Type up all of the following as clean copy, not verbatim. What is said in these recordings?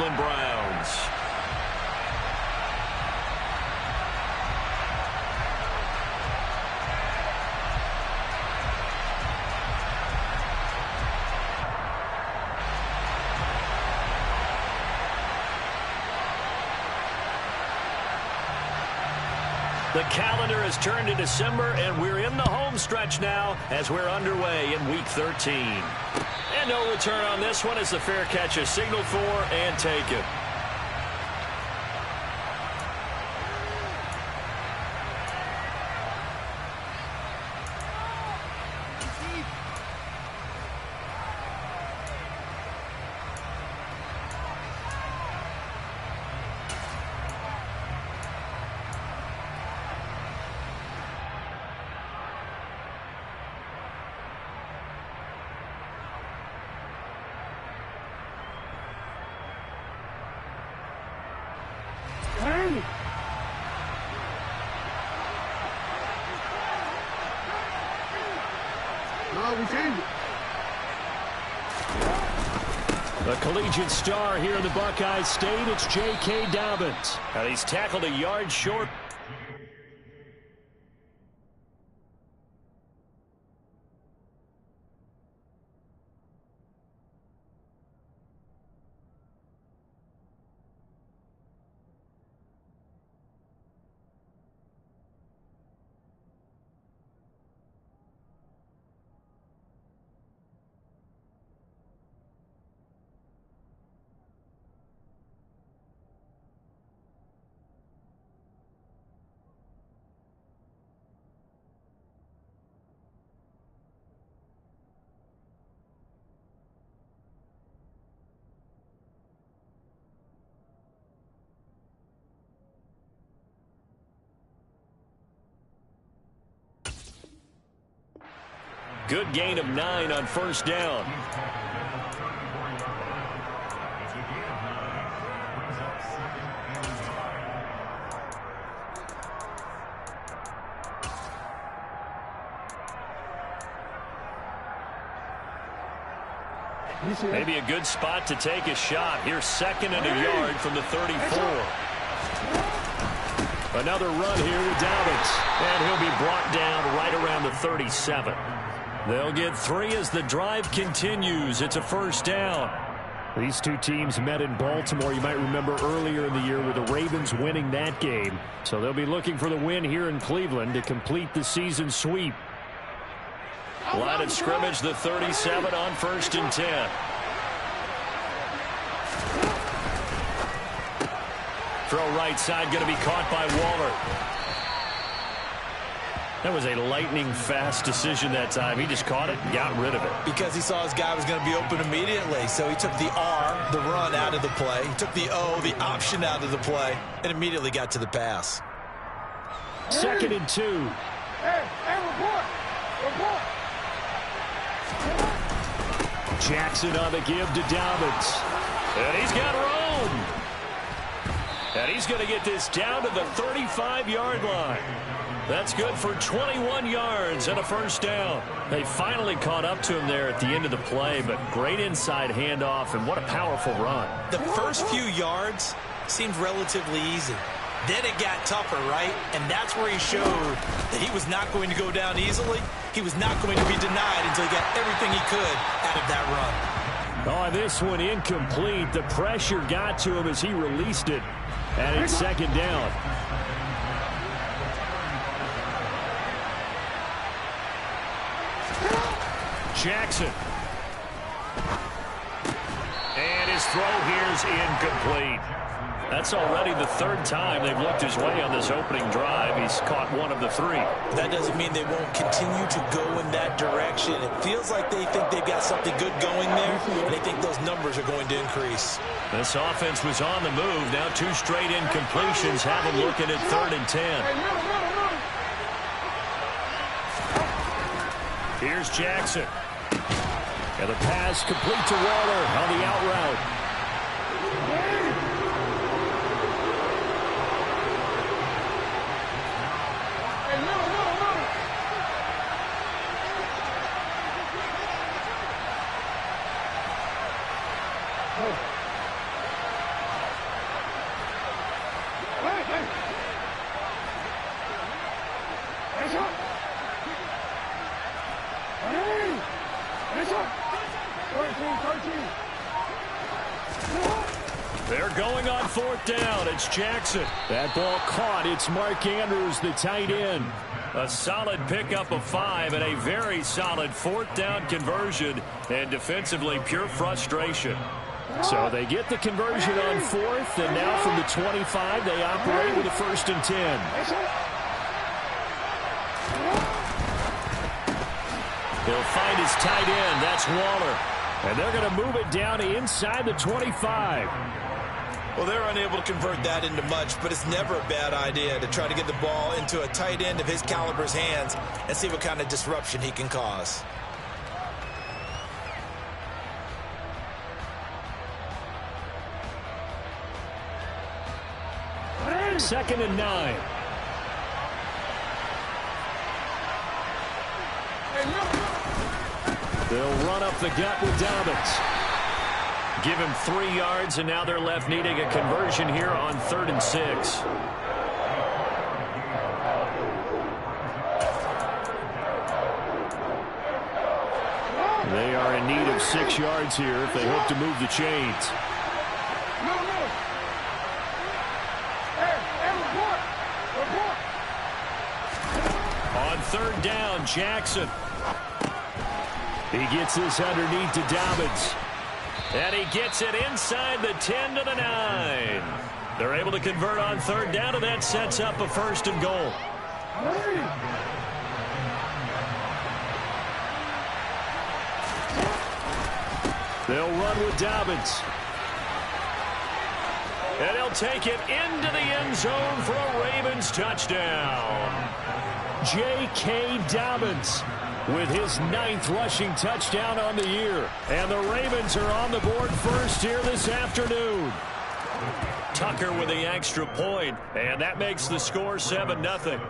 Cleveland Browns. The calendar has turned to December, and we're in the home stretch now as we're underway in Week 13. And no return on this one as the fair catch is signaled for and taken. The collegiate star here in the Buckeye State, it's J.K. Dobbins. And he's tackled a yard short. Good gain of 9 on first down. Maybe a good spot to take a shot. Here's second and a yard from the 34. Another run here with Dobbins. And he'll be brought down right around the 37. They'll get 3 as the drive continues. It's a first down. These two teams met in Baltimore. You might remember earlier in the year with the Ravens winning that game. So they'll be looking for the win here in Cleveland to complete the season sweep. Line of scrimmage, the 37 on first and 10. Throw right side, going to be caught by Waller. That was a lightning-fast decision that time. He just caught it and got rid of it. Because he saw his guy was going to be open immediately. So he took the R, the run, out of the play. He took the O, the option, out of the play, and immediately got to the pass. Second and 2. Hey, report! Report! Jackson on the give to Dobbins. And he's got room. And he's going to get this down to the 35-yard line. That's good for 21 yards and a first down. They finally caught up to him there at the end of the play, but great inside handoff, and what a powerful run. The first few yards seemed relatively easy. Then it got tougher, right? And that's where he showed that he was not going to go down easily. He was not going to be denied until he got everything he could out of that run. Oh, this one incomplete. The pressure got to him as he released it. And it's second down. Jackson. And his throw here is incomplete. That's already the third time they've looked his way on this opening drive. He's caught one of the 3. That doesn't mean they won't continue to go in that direction. It feels like they think they've got something good going there, and they think those numbers are going to increase. This offense was on the move. Now 2 straight incompletions have them looking at 3rd and 10. Here's Jackson. And the pass complete to Waller on the out route. They're going on fourth down. It's Jackson. That ball caught. It's Mark Andrews, the tight end. A solid pickup of 5 and a very solid fourth down conversion. And defensively, pure frustration. So they get the conversion on fourth, and now from the 25, they operate with a 1st and 10. He'll find his tight end. That's Waller. And they're going to move it down inside the 25. Well, they're unable to convert that into much, but it's never a bad idea to try to get the ball into a tight end of his caliber's hands and see what kind of disruption he can cause. Second and 9. They'll run up the gut with Dobbins. Give him 3 yards, and now they're left needing a conversion here on 3rd and 6. They are in need of 6 yards here if they hope to move the chains. On 3rd down, Jackson. He gets this underneath to Dobbins. And he gets it inside the 10 to the 9. They're able to convert on 3rd down, and that sets up a 1st and goal. They'll run with Dobbins. And he'll take it into the end zone for a Ravens touchdown. J.K. Dobbins with his 9th rushing touchdown on the year. And the Ravens are on the board first here this afternoon. Tucker with the extra point, and that makes the score 7-0.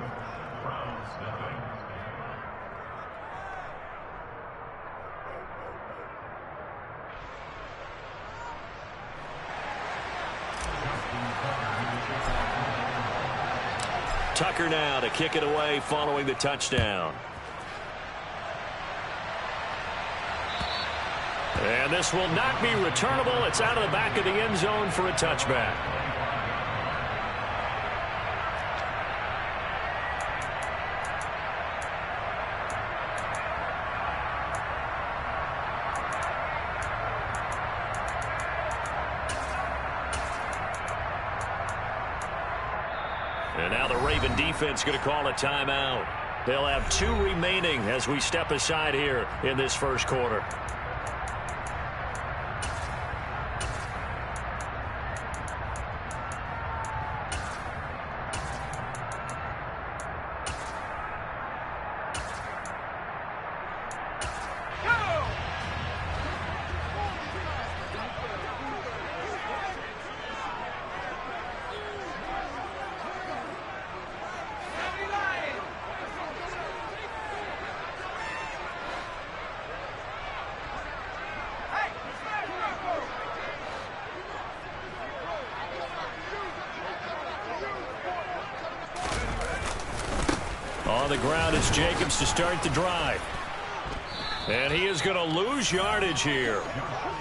Tucker now to kick it away following the touchdown. And this will not be returnable. It's out of the back of the end zone for a touchback. And now the Raven defense going to call a timeout. They'll have 2 remaining as we step aside here in this first quarter. On the ground, it's Jacobs to start the drive. And he is going to lose yardage here.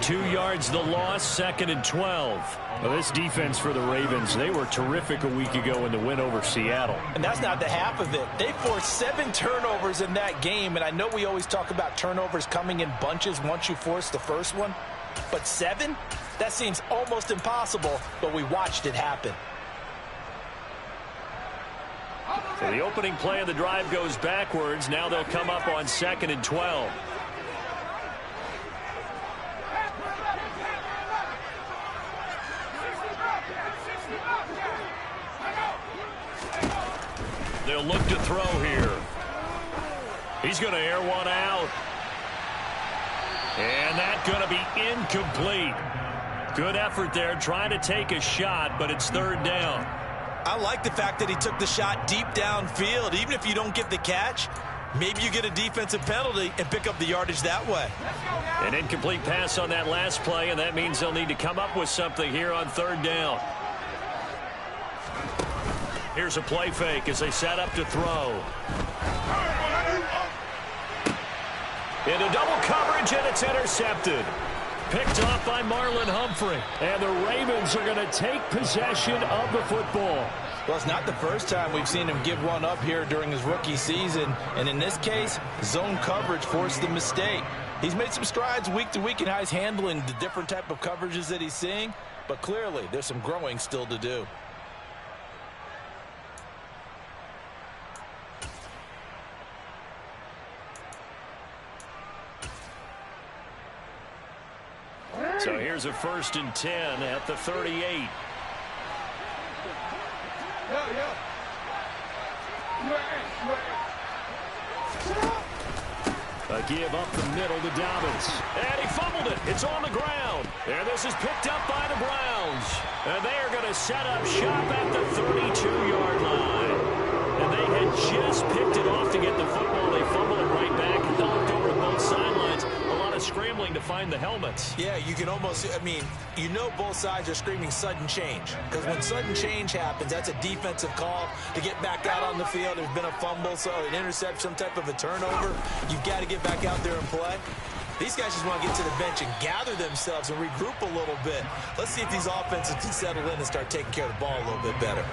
2 yards the loss, 2nd and 12. Well, this defense for the Ravens, they were terrific a week ago in the win over Seattle. And that's not the half of it. They forced 7 turnovers in that game, and I know we always talk about turnovers coming in bunches once you force the first one. But 7? That seems almost impossible, but we watched it happen. So the opening play of the drive goes backwards. Now they'll come up on 2nd and 12. They'll look to throw here. He's going to air one out. And that's going to be incomplete. Good effort there trying to take a shot, but it's 3rd down. I like the fact that he took the shot deep downfield. Even if you don't get the catch, maybe you get a defensive penalty and pick up the yardage that way. An incomplete pass on that last play, and that means they'll need to come up with something here on 3rd down. Here's a play fake as they set up to throw. Into double coverage, and it's intercepted. picked off by Marlon Humphrey. And the Ravens are going to take possession of the football. Well, it's not the first time we've seen him give one up here during his rookie season. And in this case, zone coverage forced the mistake. He's made some strides week to week in how he's handling the different type of coverages that he's seeing. But clearly, there's some growing still to do. So here's a 1st and 10 at the 38. A give up the middle to Dobbins. And he fumbled it. It's on the ground. And this is picked up by the Browns. And they are going to set up shop at the 32-yard line. And they had just picked it off to get the football. They fumbled it right back. And they looked over at both sidelines. A lot of scrambling to find the helmets. Yeah, you can almost, you know both sides are screaming sudden change. Because when sudden change happens, that's a defensive call to get back out on the field. There's been a fumble, so an interception, some type of a turnover. You've got to get back out there and play. These guys just want to get to the bench and gather themselves and regroup a little bit. Let's see if these offenses can settle in and start taking care of the ball a little bit better.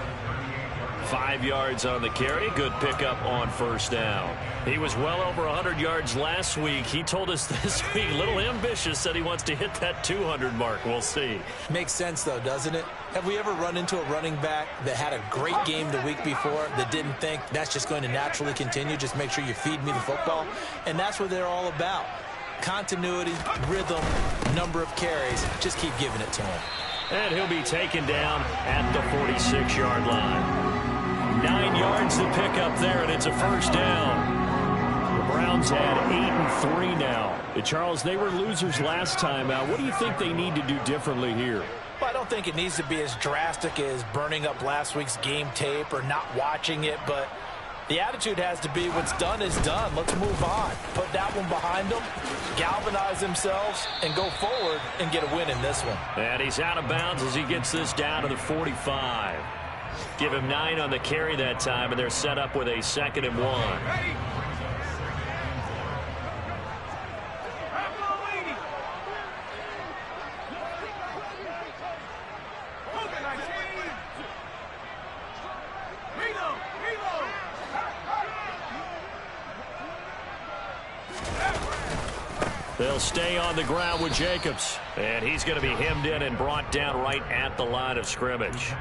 5 yards on the carry. Good pickup on 1st down. He was well over 100 yards last week. He told us this week, a little ambitious, said he wants to hit that 200 mark. We'll see. Makes sense, though, doesn't it? Have we ever run into a running back that had a great game the week before that didn't think that's just going to naturally continue? Just make sure you feed me the football. And that's what they're all about. Continuity, rhythm, number of carries. Just keep giving it to him. And he'll be taken down at the 46-yard line. 9 yards to pick up there, and it's a 1st down. The Browns had 8-3 now. Charles, they were losers last time out. What do you think they need to do differently here? Well, I don't think it needs to be as drastic as burning up last week's game tape or not watching it, but the attitude has to be what's done is done. Let's move on. Put that one behind them, galvanize themselves, and go forward and get a win in this one. And he's out of bounds as he gets this down to the 45. Give him 9 on the carry that time, and they're set up with a 2nd and 1. They'll stay on the ground with Jacobs. And he's going to be hemmed in and brought down right at the line of scrimmage.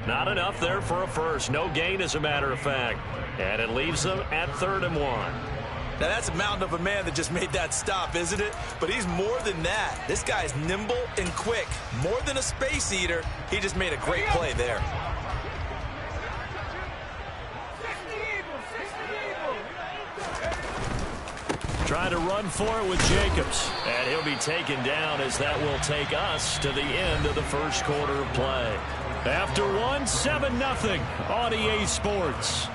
Not enough there for a first. No gain, as a matter of fact. And it leaves them at 3rd and 1. Now, that's a mountain of a man that just made that stop, isn't it? But he's more than that. This guy's nimble and quick. More than a space eater. He just made a great play there. Trying to run for it with Jacobs. And he'll be taken down as that will take us to the end of the first quarter of play. After one, 7-0 on EA Sports.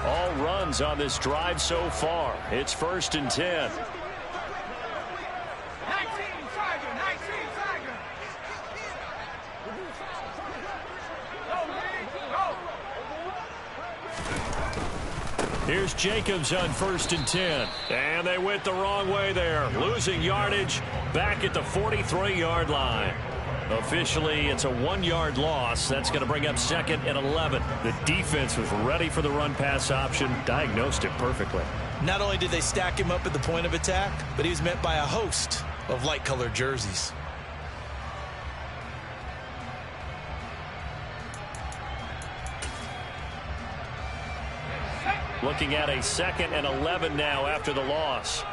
All runs on this drive so far. It's 1st and 10. Here's Jacobs on 1st and 10. And they went the wrong way there. Losing yardage back at the 43-yard line. Officially, it's a 1-yard loss. That's going to bring up 2nd and 11. The defense was ready for the run-pass option, diagnosed it perfectly. Not only did they stack him up at the point of attack, but he was met by a host of light-colored jerseys. Looking at a 2nd and 11 now after the loss.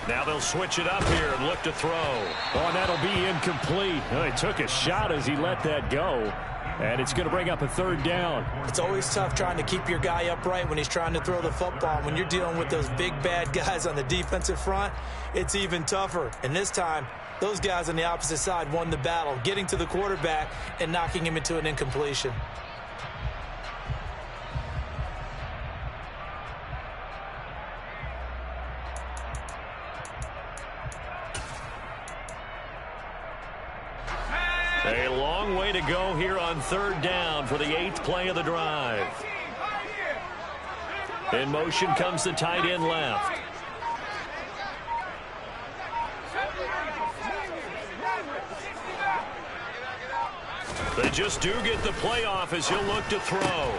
Now they'll switch it up here and look to throw. Oh, and that'll be incomplete. Oh, he took a shot as he let that go. And it's going to bring up a 3rd down. It's always tough trying to keep your guy upright when he's trying to throw the football. When you're dealing with those big, bad guys on the defensive front, it's even tougher. And this time, those guys on the opposite side won the battle, getting to the quarterback and knocking him into an incompletion. A long way to go here on third down for the 8th play of the drive. In motion comes the tight end left. They just do get the playoff as he'll look to throw.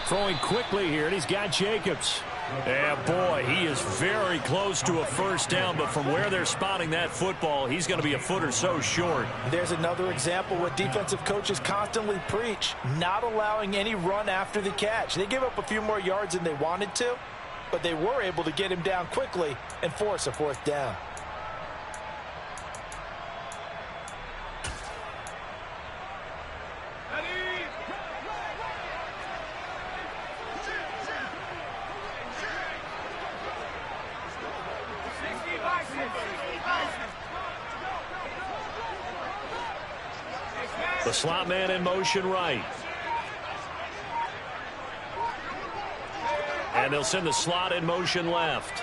Throwing quickly here, and he's got Jacobs. And boy, he is very close to a first down, but from where they're spotting that football, he's going to be a foot or so short. There's another example what defensive coaches constantly preach, not allowing any run after the catch. They gave up a few more yards than they wanted to, but they were able to get him down quickly and force a fourth down. The slot man in motion right. And they'll send the slot in motion left.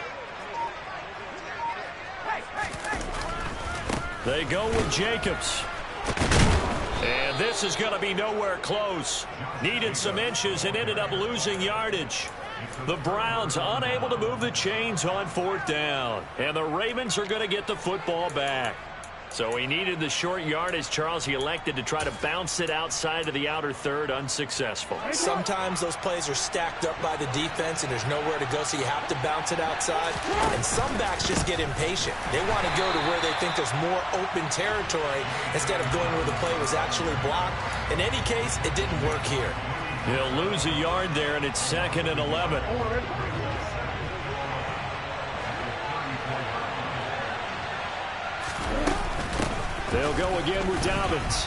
They go with Jacobs. And this is going to be nowhere close. Needed some inches and ended up losing yardage. The Browns unable to move the chains on fourth down. And the Ravens are going to get the football back. So he needed the short yardage, Charles. He elected to try to bounce it outside of the outer third, unsuccessful. Sometimes those plays are stacked up by the defense and there's nowhere to go, so you have to bounce it outside. And some backs just get impatient. They want to go to where they think there's more open territory instead of going where the play was actually blocked. In any case, it didn't work here. He'll lose a yard there, and it's 2nd and 11. They'll go again with Dobbins.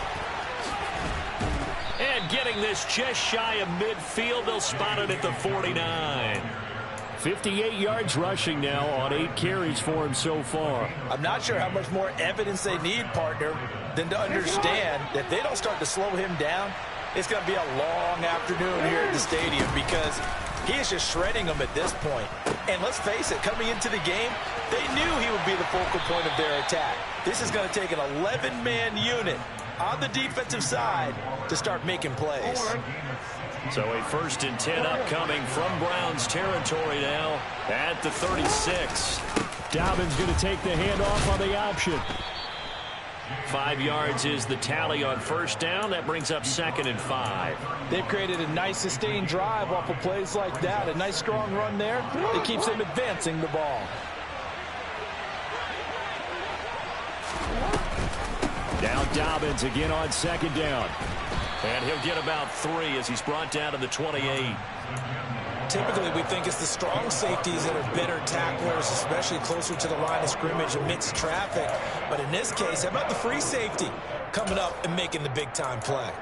And getting this just shy of midfield, they'll spot it at the 49. 58 yards rushing now on 8 carries for him so far. I'm not sure how much more evidence they need, partner, than to understand that if they don't start to slow him down, it's going to be a long afternoon here at the stadium because he is just shredding them at this point. And let's face it, coming into the game, they knew he would be the focal point of their attack. This is going to take an 11-man unit on the defensive side to start making plays. So a 1st and 10 upcoming from Browns territory now at the 36. Dobbins going to take the handoff on the option. 5 yards is the tally on first down. That brings up 2nd and 5. They've created a nice sustained drive off of plays like that. A nice strong run there. It keeps them advancing the ball. Now Dobbins again on 2nd down. And he'll get about 3 as he's brought down to the 28. Typically, we think it's the strong safeties that are better tacklers, especially closer to the line of scrimmage amidst traffic. But in this case, how about the free safety coming up and making the big-time play?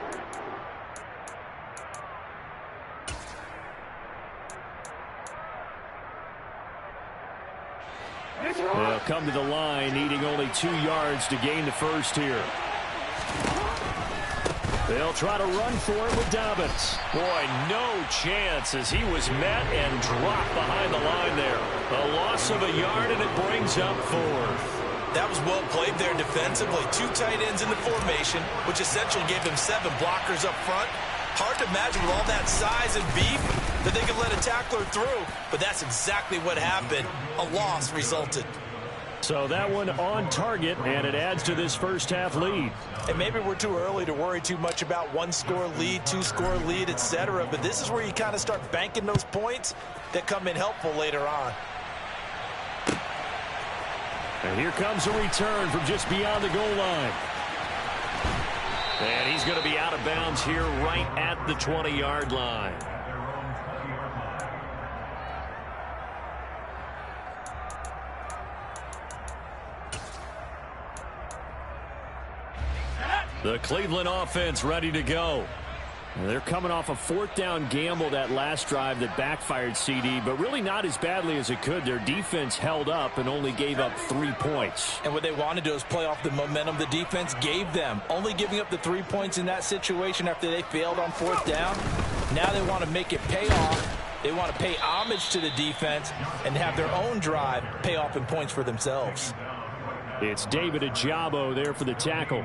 They'll come to the line, needing only 2 yards to gain the first here. They'll try to run for it with Dobbins. Boy, no chance as he was met and dropped behind the line there. A loss of a yard, and it brings up 4th. That was well played there defensively. 2 tight ends in the formation, which essentially gave them 7 blockers up front. Hard to imagine with all that size and beef that they could let a tackler through, but that's exactly what happened. A loss resulted. So that one on target, and it adds to this first half lead. And maybe we're too early to worry too much about 1-score lead, 2-score lead, etc. But this is where you kind of start banking those points that come in helpful later on. And here comes a return from just beyond the goal line. And he's going to be out of bounds here right at the 20-yard line. The Cleveland offense ready to go. They're coming off a 4th down gamble that last drive that backfired, CD, but really not as badly as it could. Their defense held up and only gave up 3 points. And what they want to do is play off the momentum the defense gave them. Only giving up the 3 points in that situation after they failed on 4th down. Now they want to make it pay off. They want to pay homage to the defense and have their own drive pay off in points for themselves. It's David Ojabo there for the tackle.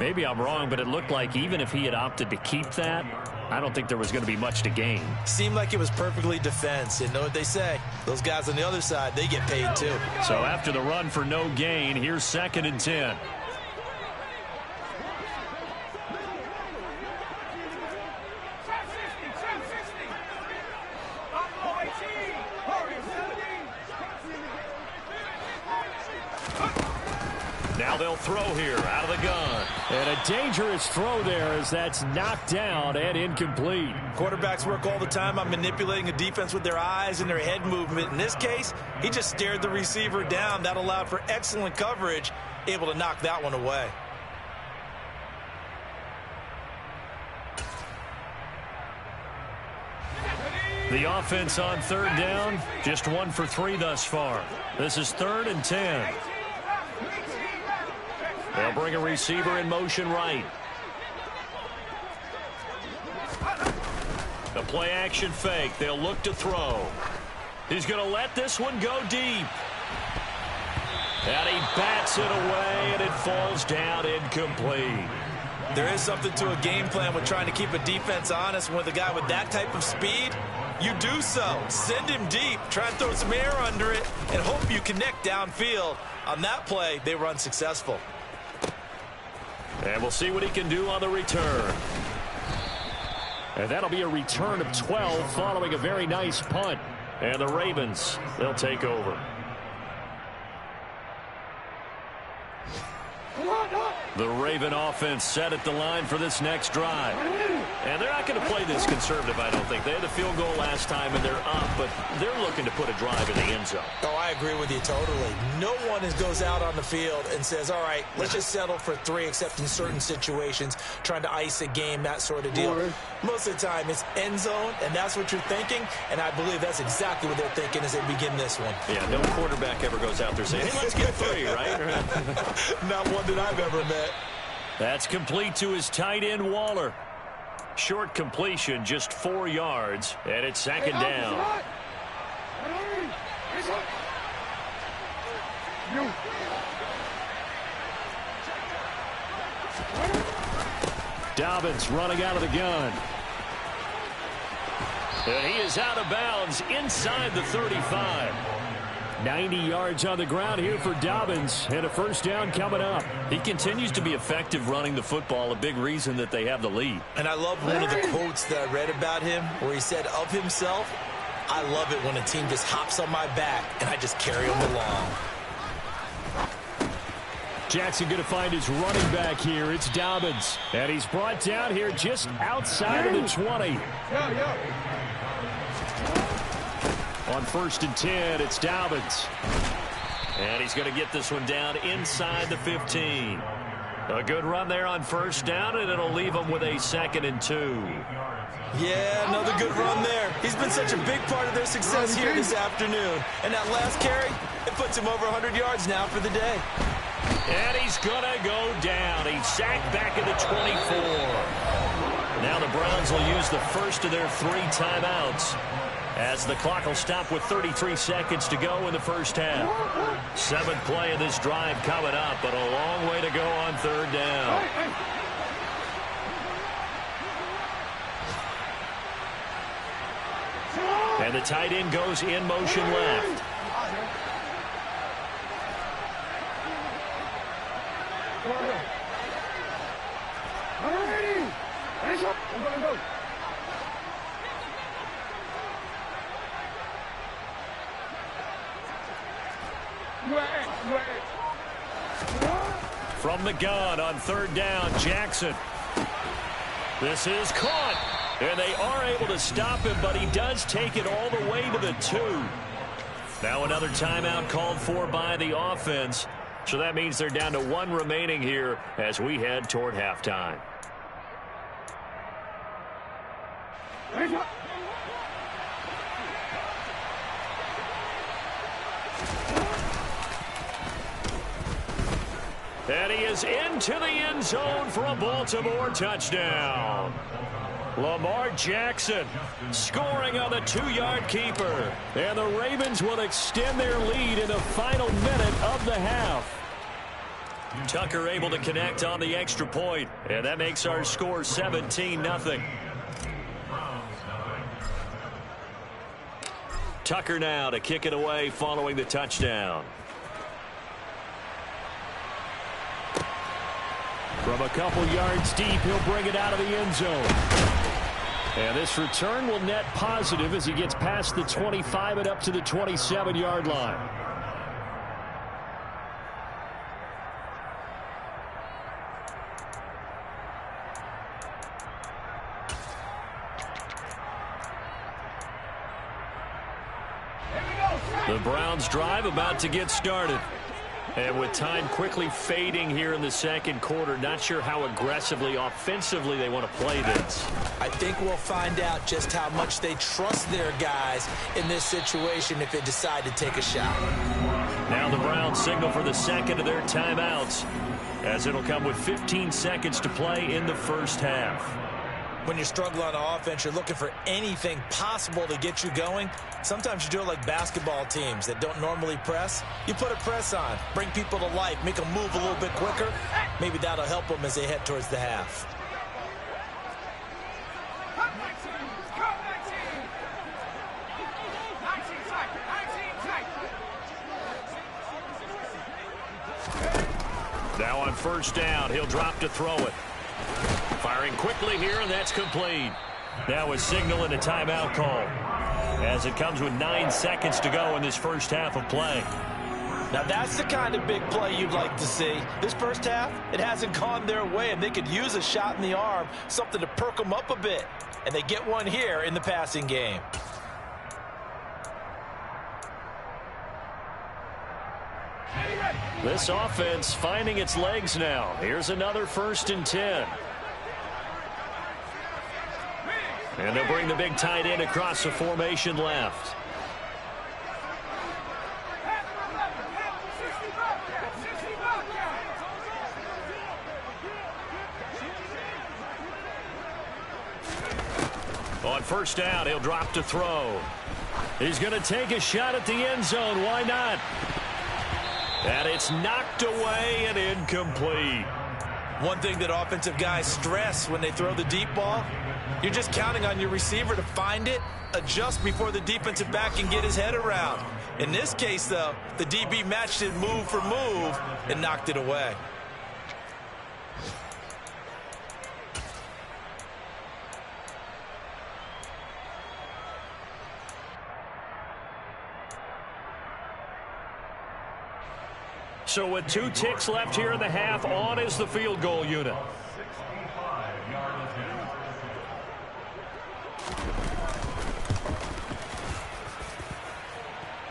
Maybe I'm wrong, but it looked like even if he had opted to keep that, I don't think there was going to be much to gain. Seemed like it was perfectly defense. And know what they say? Those guys on the other side, they get paid too. So after the run for no gain, here's 2nd and 10. Now they'll throw here out of the gun. And a dangerous throw there as that's knocked down and incomplete. Quarterbacks work all the time on manipulating a defense with their eyes and their head movement. In this case, he just stared the receiver down. That allowed for excellent coverage, able to knock that one away. The offense on 3rd down, just 1 for 3 thus far. This is 3rd and 10. They'll bring a receiver in motion right. The play action fake. They'll look to throw. He's going to let this one go deep. And he bats it away, and it falls down incomplete. There is something to a game plan with trying to keep a defense honest. With a guy with that type of speed, you do so. Send him deep. Try and throw some air under it and hope you connect downfield. On that play, they were unsuccessful. And we'll see what he can do on the return. And that'll be a return of 12 following a very nice punt. And the Ravens, they'll take over. The Raven offense set at the line for this next drive. And they're not going to play this conservative, I don't think. They had a field goal last time, and they're up, but they're looking to put a drive in the end zone. Oh, I agree with you totally. No one goes out on the field and says, all right, let's just settle for 3, except in certain situations, trying to ice a game, that sort of deal. Most of the time, it's end zone, and that's what you're thinking, and I believe that's exactly what they're thinking as they begin this one. Yeah, no quarterback ever goes out there saying, hey, let's get 3, right? Not one that I've ever met. That's complete to his tight end, Waller. Short completion, just 4 yards, and it's 2nd down. Dobbins running out of the gun. And he is out of bounds inside the 35. 90 yards on the ground here for Dobbins, and a 1st down coming up. He continues to be effective running the football, a big reason that they have the lead. And I love one of the quotes that I read about him where he said of himself, I love it when a team just hops on my back and I just carry them along. Jackson going to find his running back here. It's Dobbins, and he's brought down here just outside of the 20. On 1st and 10, it's Dobbins. And he's going to get this one down inside the 15. A good run there on 1st down, and it'll leave him with a 2nd and 2. Yeah, another good run there. He's been such a big part of their success here this afternoon. And that last carry, it puts him over 100 yards now for the day. And he's going to go down. He's sacked back at the 24. Now the Browns will use the first of their 3 timeouts, as the clock will stop with 33 seconds to go in the 1st half. 7th play of this drive coming up, but a long way to go on 3rd down. And the tight end goes in motion left. From the gun on 3rd down, Jackson. This is caught, and they are able to stop him, but he does take it all the way to the 2. Now another timeout called for by the offense, so that means they're down to 1 remaining here as we head toward halftime. And he is into the end zone for a Baltimore touchdown. Lamar Jackson scoring on the 2-yard keeper. And the Ravens will extend their lead in the final minute of the half. Tucker able to connect on the extra point, and that makes our score 17-0. Tucker now to kick it away following the touchdown. From a couple yards deep, he'll bring it out of the end zone. And this return will net positive as he gets past the 25 and up to the 27-yard line. The Browns drive about to get started. And with time quickly fading here in the second quarter, not sure how aggressively, offensively they want to play this. I think we'll find out just how much they trust their guys in this situation if they decide to take a shot. Now the Browns signal for the second of their timeouts, as it'll come with 15 seconds to play in the first half. When you struggle on offense, you're looking for anything possible to get you going. Sometimes you do it like basketball teams that don't normally press. You put a press on, bring people to life, make them move a little bit quicker. Maybe that'll help them as they head towards the half. Now on first down, he'll drop to throw it. Firing quickly here, and that's complete. Now a signal and a timeout call, as it comes with 9 seconds to go in this first half of play. Now that's the kind of big play you'd like to see. This first half, it hasn't gone their way, and they could use a shot in the arm, something to perk them up a bit. And they get one here in the passing game. This offense finding its legs now. Here's another 1st and 10. And they'll bring the big tight end across the formation left. On first down, he'll drop to throw. He's going to take a shot at the end zone. Why not? And it's knocked away and incomplete. One thing that offensive guys stress when they throw the deep ball, you're just counting on your receiver to find it, adjust before the defensive back can get his head around. In this case, though, the DB matched it move for move and knocked it away. So with 2 ticks left here in the half, on is the field goal unit.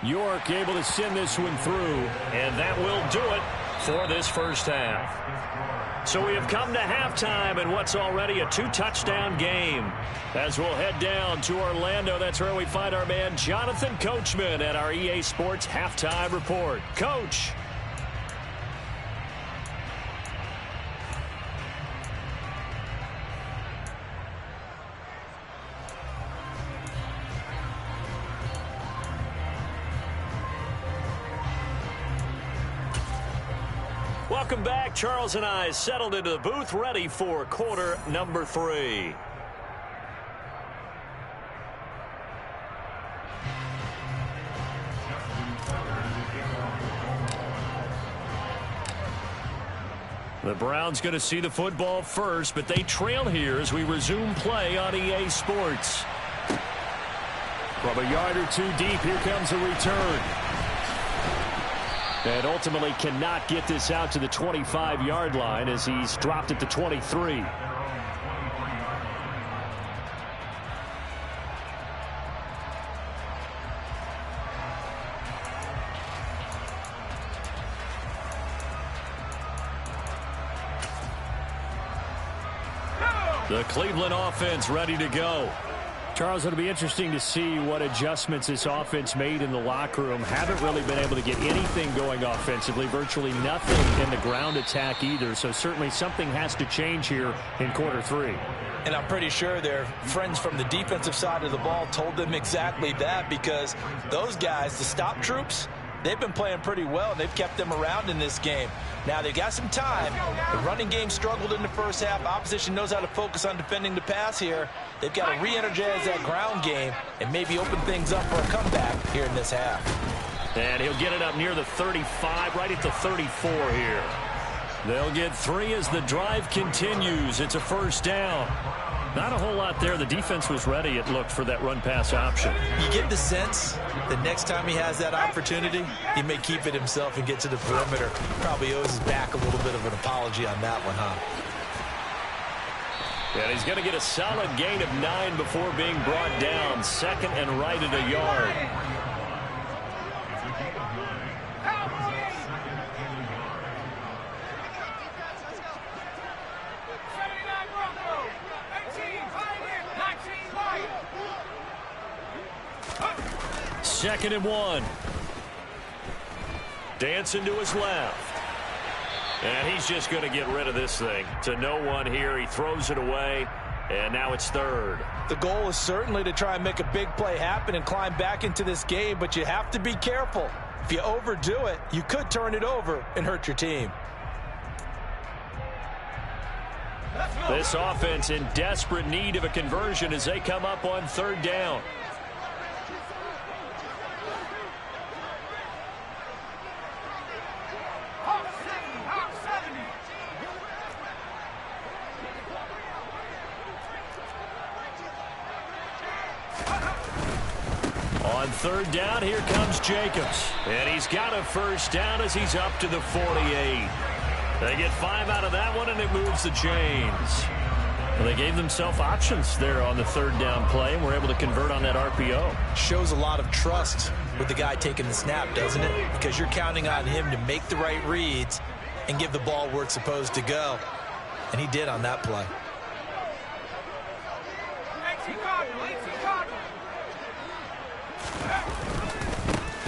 York able to send this one through, and that will do it for this first half. So we have come to halftime in what's already a 2-touchdown game. As we'll head down to Orlando, that's where we find our man Jonathan Coachman at our EA Sports Halftime Report. Coach. Welcome back. Charles and I settled into the booth, ready for quarter number 3. The Browns going to see the football first, but they trail here as we resume play on EA Sports. From a yard or 2 deep, here comes a return. And ultimately cannot get this out to the 25-yard line as he's dropped at the 23. The Cleveland offense ready to go. Charles, it'll be interesting to see what adjustments this offense made in the locker room. Haven't really been able to get anything going offensively, virtually nothing in the ground attack either. So certainly something has to change here in quarter 3. And I'm pretty sure their friends from the defensive side of the ball told them exactly that, because those guys, the stop troops, they've been playing pretty well. They've kept them around in this game. Now, they've got some time. The running game struggled in the first half. Opposition knows how to focus on defending the pass here. They've got to re-energize that ground game and maybe open things up for a comeback here in this half. And he'll get it up near the 35, right at the 34 here. They'll get 3 as the drive continues. It's a first down. Not a whole lot there. The defense was ready, it looked, for that run-pass option. You get the sense that next time he has that opportunity, he may keep it himself and get to the perimeter. Probably owes his back a little bit of an apology on that one, huh? And he's going to get a solid gain of 9 before being brought down. Second and right at a yard. Second and 1. Dancing to his left. And he's just going to get rid of this thing. To no one here. He throws it away. And now it's third. The goal is certainly to try and make a big play happen and climb back into this game, but you have to be careful. If you overdo it, you could turn it over and hurt your team. This offense in desperate need of a conversion as they come up on third down. On third down, here comes Jacobs. And he's got a first down as he's up to the 48. They get 5 out of that one, and it moves the chains. Well, they gave themselves options there on the third down play, and were able to convert on that RPO. Shows a lot of trust with the guy taking the snap, doesn't it? Because you're counting on him to make the right reads and give the ball where it's supposed to go. And he did on that play.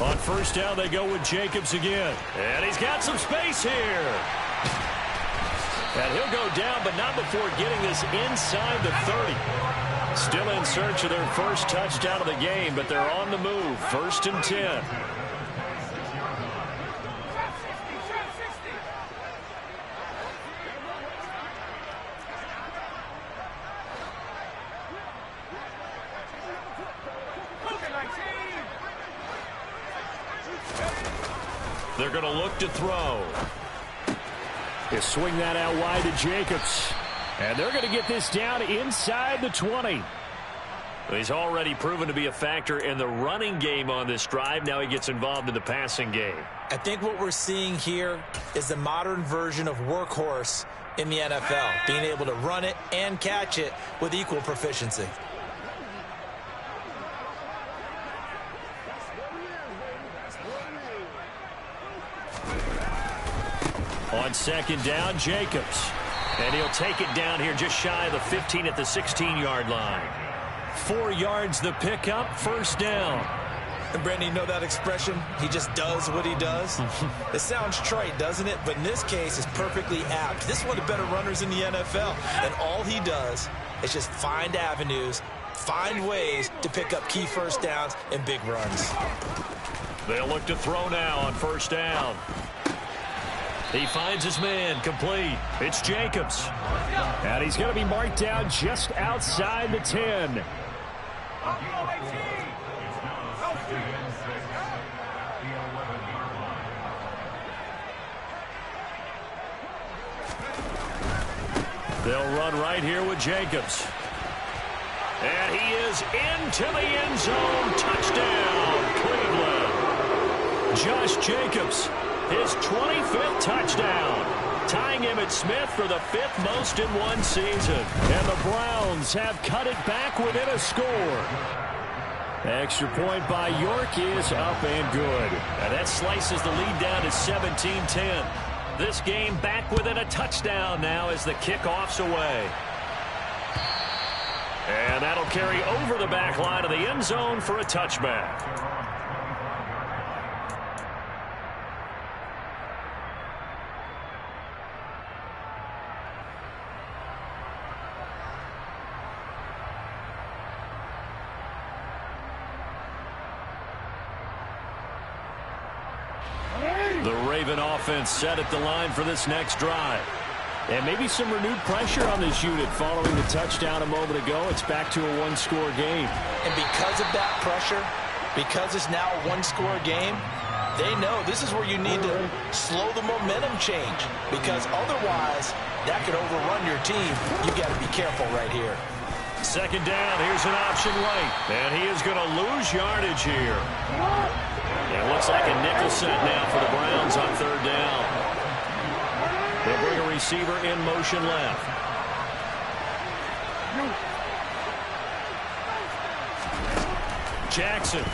On first down, they go with Jacobs again. And he's got some space here. And he'll go down, but not before getting this inside the 30. Still in search of their first touchdown of the game, but they're on the move. First and 10. They're going to look to throw. They swing that out wide to Jacobs. And they're going to get this down inside the 20. He's already proven to be a factor in the running game on this drive. Now he gets involved in the passing game. I think what we're seeing here is the modern version of workhorse in the NFL, being able to run it and catch it with equal proficiency. On second down, Jacobs. And he'll take it down here just shy of the 15 at the 16-yard line. 4 yards the pickup, first down. And Brandon, you know that expression? He just does what he does? It sounds trite, doesn't it? But in this case, it's perfectly apt. This is one of the better runners in the NFL. And all he does is just find avenues, find ways to pick up key first downs and big runs. They'll look to throw now on first down. He finds his man, complete. It's Jacobs. And he's going to be marked down just outside the 10. They'll run right here with Jacobs. And he is into the end zone. Touchdown, Cleveland. Josh Jacobs. His 25th touchdown, tying Emmitt Smith for the 5th most in one season. And the Browns have cut it back within a score. Extra point by York is up and good. And that slices the lead down to 17-10. This game back within a touchdown now as the kickoff's away. And that'll carry over the back line of the end zone for a touchback. The Raven offense set at the line for this next drive. And maybe some renewed pressure on this unit following the touchdown a moment ago. It's back to a one-score game. And because of that pressure, because it's now a one-score game, they know this is where you need to slow the momentum change, because otherwise that could overrun your team. You got to be careful right here. Second down, here's an option late, and he is going to lose yardage here. It looks like a nickel set now for the Browns on third down. They bring a receiver in motion left. Jackson.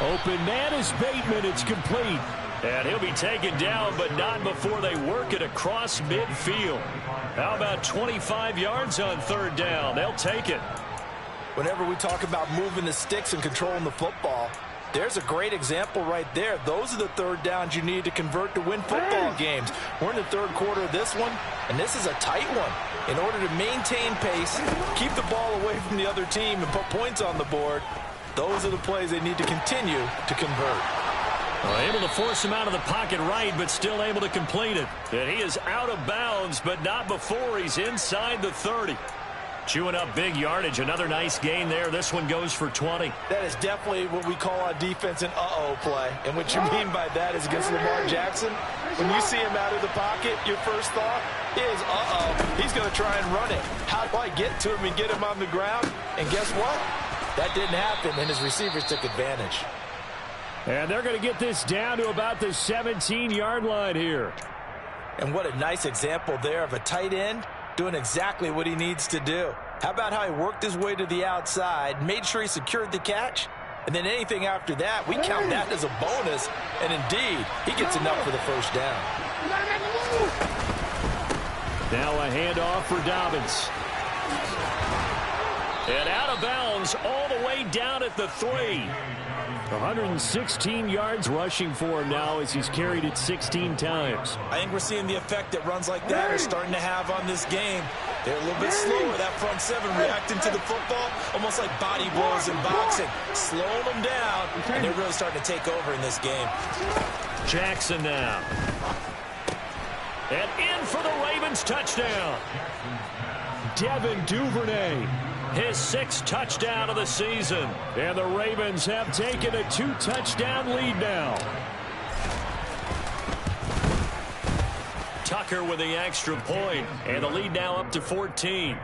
Open man is Bateman. It's complete. And he'll be taken down, but not before they work it across midfield. How about 25 yards on third down? They'll take it. Whenever we talk about moving the sticks and controlling the football, there's a great example right there. Those are the third downs you need to convert to win football games. We're in the third quarter of this one, and this is a tight one. In order to maintain pace, keep the ball away from the other team, and put points on the board, those are the plays they need to continue to convert. Able to force him out of the pocket right, but still able to complete it. And he is out of bounds, but not before he's inside the 30. Chewing up big yardage. Another nice gain there. This one goes for 20. That is definitely what we call on defense an uh-oh play. And what you mean by that is against Lamar Jackson, when you see him out of the pocket, your first thought is, uh-oh, he's going to try and run it. How do I get to him and get him on the ground? And guess what? That didn't happen, and his receivers took advantage. And they're going to get this down to about the 17-yard line here. And what a nice example there of a tight end doing exactly what he needs to do. How about how he worked his way to the outside, made sure he secured the catch, and then anything after that, we count that as a bonus, and indeed, he gets enough for the first down. Now a handoff for Dobbins. And out of bounds all the way down at the 3. 116 yards rushing for him now as he's carried it 16 times. I think we're seeing the effect that runs like that are starting to have on this game. They're a little bit slower, that front seven, reacting to the football, almost like body blows in boxing, slowing them down, and they're really starting to take over in this game. Jackson now. And in for the Ravens touchdown. Devin Duvernay. His 6th touchdown of the season. And the Ravens have taken a 2-touchdown lead now. Tucker with the extra point. And the lead now up to 14.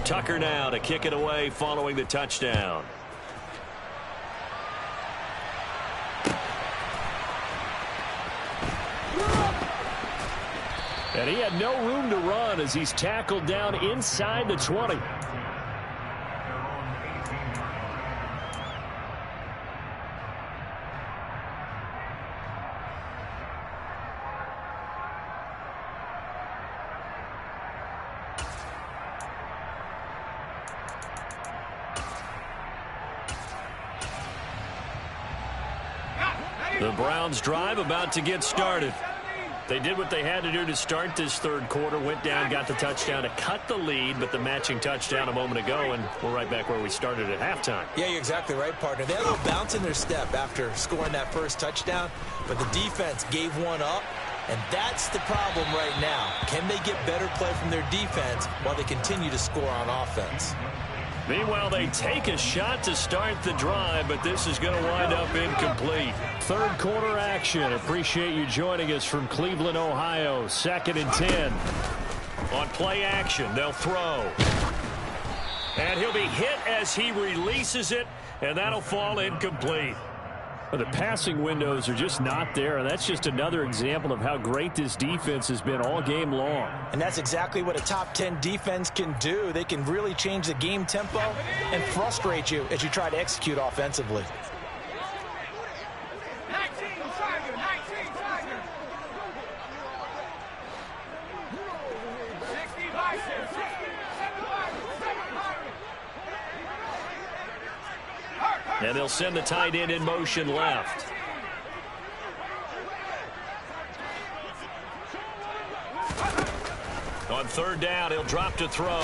Tucker now to kick it away following the touchdown. And he had no room to run as he's tackled down inside the 20. The Browns drive about to get started. They did what they had to do to start this third quarter, went down, got the touchdown to cut the lead, but the matching touchdown a moment ago, and we're right back where we started at halftime. Yeah, you're exactly right, partner. They had a little bounce in their step after scoring that first touchdown, but the defense gave one up, and that's the problem right now. Can they get better play from their defense while they continue to score on offense? Meanwhile, they take a shot to start the drive, but this is going to wind up incomplete. Third quarter action. Appreciate you joining us from Cleveland, Ohio. 2nd and 10. On play action, they'll throw. And he'll be hit as he releases it, and that'll fall incomplete. The passing windows are just not there, and that's just another example of how great this defense has been all game long. And that's exactly what a top 10 defense can do. They can really change the game tempo and frustrate you as you try to execute offensively. And they'll send the tight end in motion left. On third down, he'll drop to throw.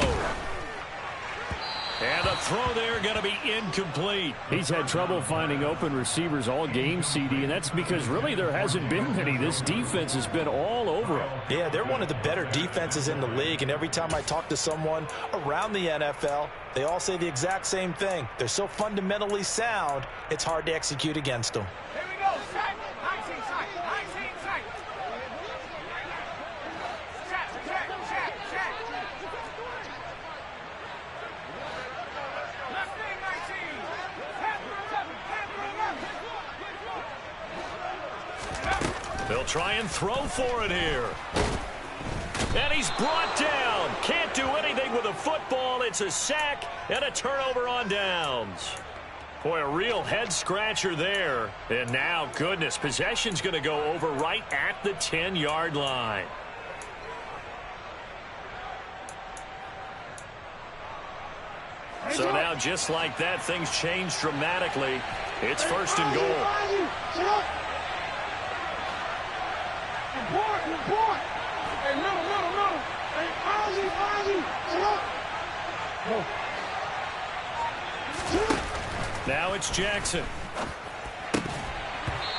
And the throw there going to be incomplete. He's had trouble finding open receivers all game, CD, and that's because really there hasn't been many. This defense has been all over him. Yeah, they're one of the better defenses in the league, and every time I talk to someone around the NFL, they all say the exact same thing. They're so fundamentally sound, it's hard to execute against them. Here we go. Sack. High seat sack. High seat sack. Sack. Left wing 19. Hand through left. They'll try and throw for it here. And he's brought down. Can't do anything with a football. It's a sack and a turnover on downs. Boy, a real head-scratcher there. And now, goodness, possession's going to go over right at the 10-yard line. So now, just like that, things change dramatically. It's first and goal. Report. Hey, middle. Hey, Ozzy, Now it's Jackson.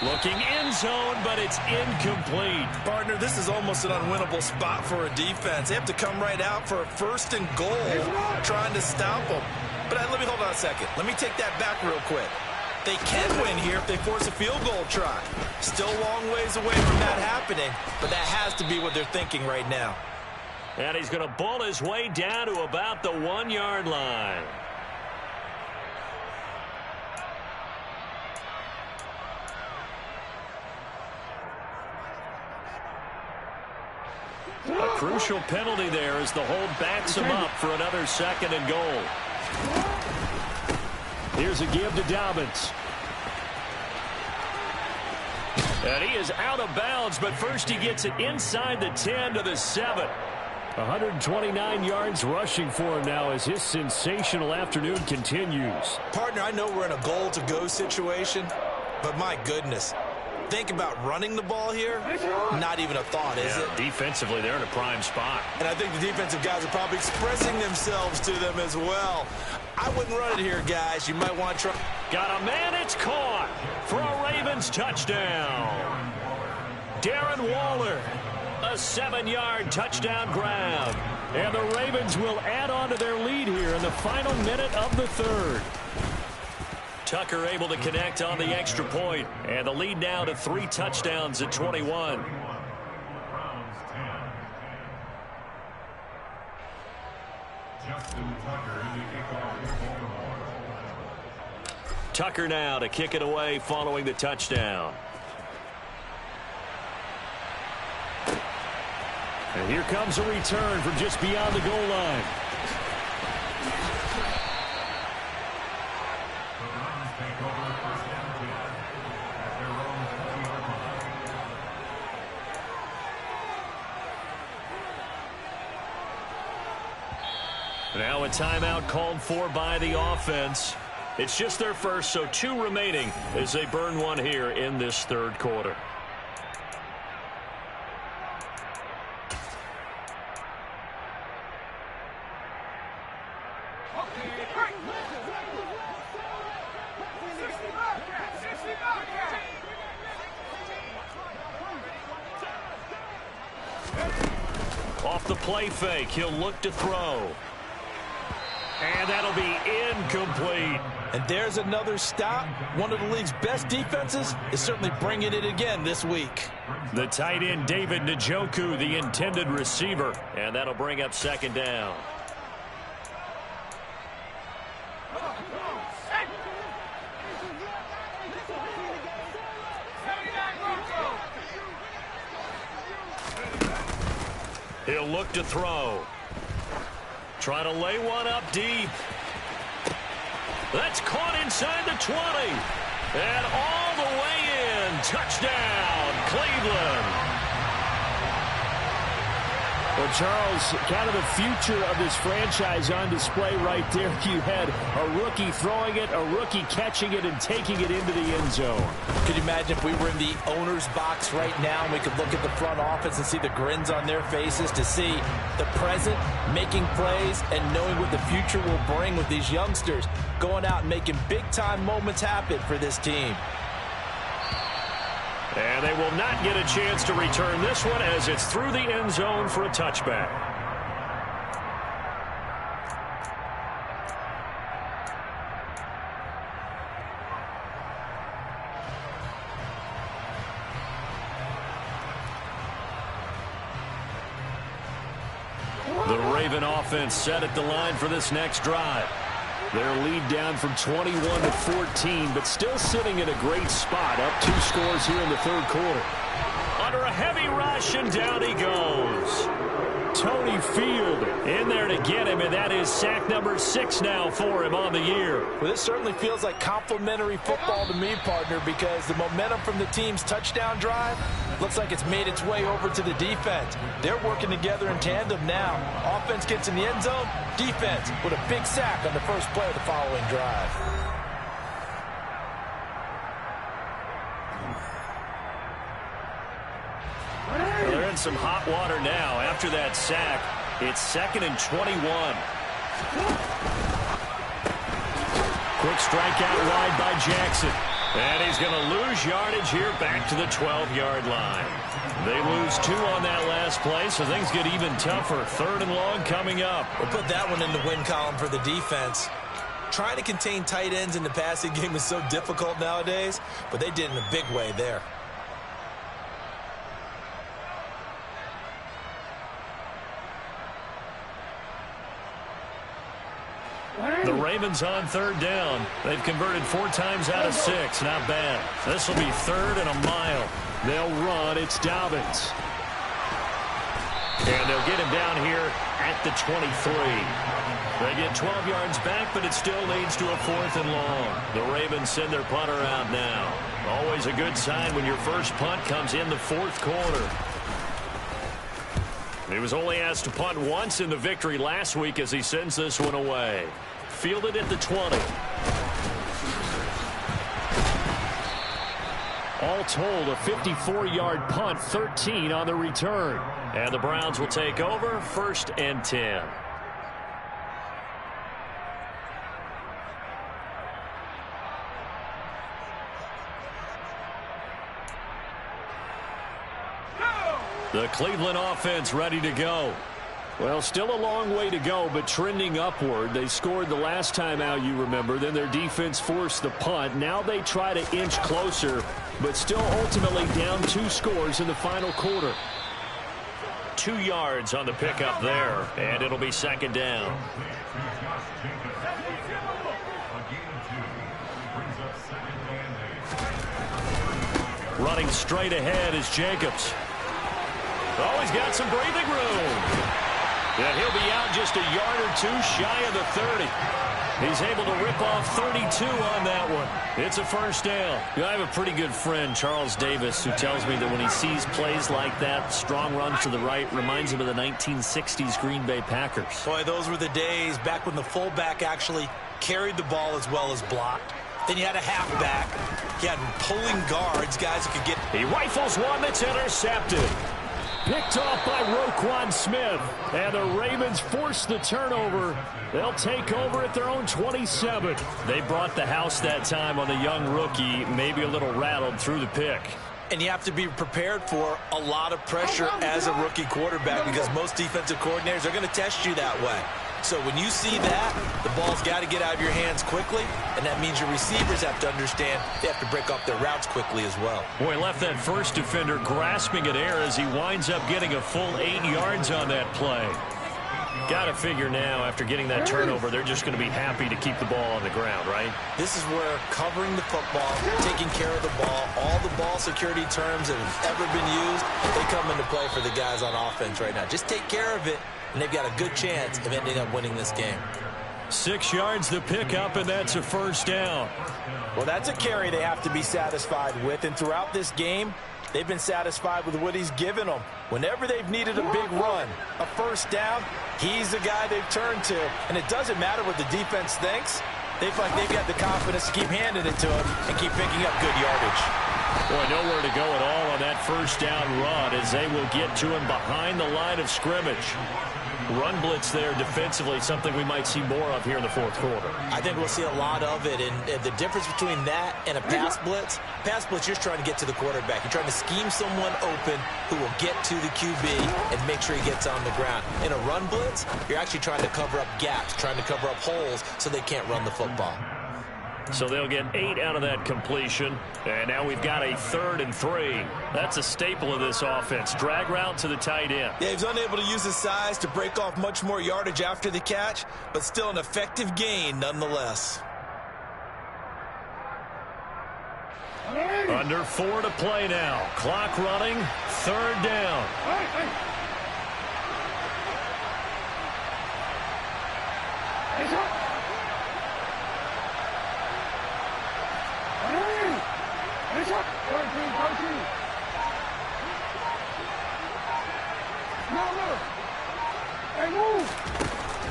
Looking end zone, but it's incomplete. Partner, this is almost an unwinnable spot for a defense. They have to come right out for a first and goal, trying to stop them. But let me hold on a second. Let me take that back real quick. They can win here if they force a field goal try. Still a long ways away from that happening, but that has to be what they're thinking right now. And he's going to bull his way down to about the 1-yard line. A crucial penalty there as the hold backs him up for another second and goal. Here's a give to Dobbins. And he is out of bounds, but first he gets it inside the 10 to the 7. 129 yards rushing for him now as his sensational afternoon continues. Partner, I know we're in a goal-to-go situation, but my goodness. Think about running the ball here. Not even a thought, is it? Defensively, they're in a prime spot. And I think the defensive guys are probably expressing themselves to them as well. I wouldn't run it here, guys. You might want to try. Got a man, it's caught for a Ravens touchdown. Darren Waller, a 7-yard touchdown grab. And the Ravens will add on to their lead here in the final minute of the third. Tucker able to connect on the extra point, and the lead now to 3 touchdowns at 21. Tucker now to kick it away following the touchdown. And here comes a return from just beyond the goal line. Now a timeout called for by the offense. It's just their first, so 2 remaining as they burn one here in this third quarter. Off the play fake, he'll look to throw. And that'll be incomplete. And there's another stop. One of the league's best defenses is certainly bringing it again this week. The tight end, David Njoku, the intended receiver. And that'll bring up second down. He'll look to throw. Trying to lay one up deep. That's caught inside the 20. And all the way in. Touchdown, Cleveland. Well, Charles, kind of the future of this franchise on display right there. You had a rookie throwing it, a rookie catching it, and taking it into the end zone. Could you imagine if we were in the owner's box right now and we could look at the front office and see the grins on their faces to see the present making plays and knowing what the future will bring with these youngsters going out and making big-time moments happen for this team. And they will not get a chance to return this one as it's through the end zone for a touchback. The Raven offense set at the line for this next drive. Their lead down from 21 to 14, but still sitting in a great spot. Up 2 scores here in the third quarter. Under a heavy rush, and down he goes. Tony Field in there to get him, and that is sack number 6 now for him on the year. Well, this certainly feels like complimentary football to me, partner, because the momentum from the team's touchdown drive looks like it's made its way over to the defense. They're working together in tandem now. Offense gets in the end zone, defense with a big sack on the first play of the following drive. Well, they're in some hot water now. After that sack, it's 2nd and 21. Quick strikeout wide by Jackson. And he's going to lose yardage here back to the 12-yard line. They lose 2 on that last play, so things get even tougher. 3rd and long coming up. We'll put that one in the win column for the defense. Trying to contain tight ends in the passing game is so difficult nowadays, but they did in a big way there. The Ravens on 3rd down. They've converted 4 times out of 6. Not bad. This will be 3rd and a mile. They'll run. It's Dobbins. And they'll get him down here at the 23. They get 12 yards back, but it still leads to a 4th and long. The Ravens send their punter out now. Always a good sign when your first punt comes in the 4th quarter. He was only asked to punt once in the victory last week as he sends this one away. Fielded at the 20. All told, a 54-yard punt, 13 on the return. And the Browns will take over, 1st and 10. The Cleveland offense ready to go. Well, still a long way to go, but trending upward. They scored the last time out, you remember. Then their defense forced the punt. Now they try to inch closer, but still ultimately down 2 scores in the final quarter. 2 yards on the pickup there, and it'll be 2nd down. Running straight ahead is Jacobs. Oh, he's got some breathing room. And he'll be out just a yard or 2 shy of the 30. He's able to rip off 32 on that one. It's a 1st down. I have a pretty good friend, Charles Davis, who tells me that when he sees plays like that, strong runs to the right, reminds him of the 1960s Green Bay Packers. Boy, those were the days back when the fullback actually carried the ball as well as blocked. Then you had a halfback. You had pulling guards, guys who could get... He rifles one that's intercepted. Picked off by Roquan Smith. And the Ravens force the turnover. They'll take over at their own 27. They brought the house that time on the young rookie, maybe a little rattled through the pick. And you have to be prepared for a lot of pressure as a rookie quarterback because most defensive coordinators are going to test you that way. So when you see that, the ball's got to get out of your hands quickly, and that means your receivers have to understand they have to break off their routes quickly as well. Boy, left that first defender grasping at air as he winds up getting a full 8 yards on that play. Got to figure now, after getting that turnover, they're just going to be happy to keep the ball on the ground, right? This is where covering the football, taking care of the ball, all the ball security terms that have ever been used, they come into play for the guys on offense right now. Just take care of it, and they've got a good chance of ending up winning this game. 6 yards the pickup, and that's a 1st down. Well, that's a carry they have to be satisfied with, and throughout this game, They've been satisfied with what he's given them. Whenever they've needed a big run, a first down, he's the guy they've turned to. And it doesn't matter what the defense thinks. They feel like they've got the confidence to keep handing it to him and keep picking up good yardage. Boy, nowhere to go at all on that first down run as they will get to him behind the line of scrimmage. Run blitz there defensively, something we might see more of here in the fourth quarter. I think we'll see a lot of it, and the difference between that and a pass blitz, you're just trying to get to the quarterback. You're trying to scheme someone open who will get to the QB and make sure he gets on the ground. In a run blitz, you're actually trying to cover up gaps, trying to cover up holes so they can't run the football. So they'll get 8 out of that completion. And now we've got a 3rd and 3. That's a staple of this offense. Drag route to the tight end. Yeah, he's unable to use his size to break off much more yardage after the catch, but still an effective gain nonetheless. Under 4 to play now. Clock running. 3rd down.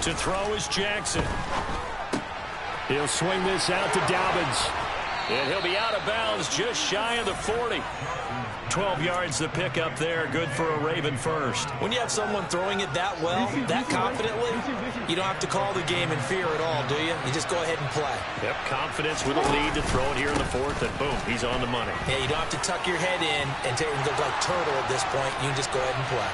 To throw is Jackson. He'll swing this out to Dobbins. And he'll be out of bounds just shy of the 40. 12 yards the pickup there. Good for a Raven first. When you have someone throwing it that well, that confidently, you don't have to call the game in fear at all, do you? You just go ahead and play. Yep, confidence with a lead to throw it here in the 4th, and boom, he's on the money. Yeah, you don't have to tuck your head in and look like turtle at this point. You can just go ahead and play.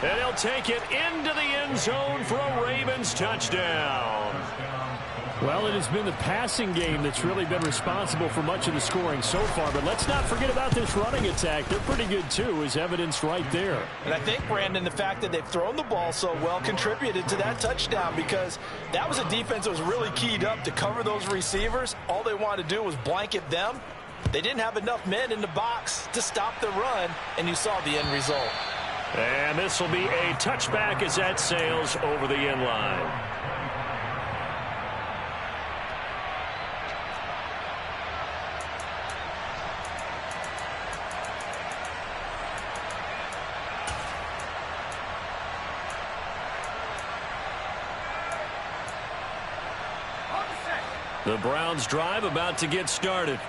And he'll take it into the end zone for a Ravens touchdown. Well, it has been the passing game that's really been responsible for much of the scoring so far. But let's not forget about this running attack. They're pretty good, too, as evidenced right there. And I think, Brandon, the fact that they've thrown the ball so well contributed to that touchdown, because that was a defense that was really keyed up to cover those receivers. All they wanted to do was blanket them. They didn't have enough men in the box to stop the run, and you saw the end result. And this will be a touchback as that sails over the end line. The Browns drive about to get started.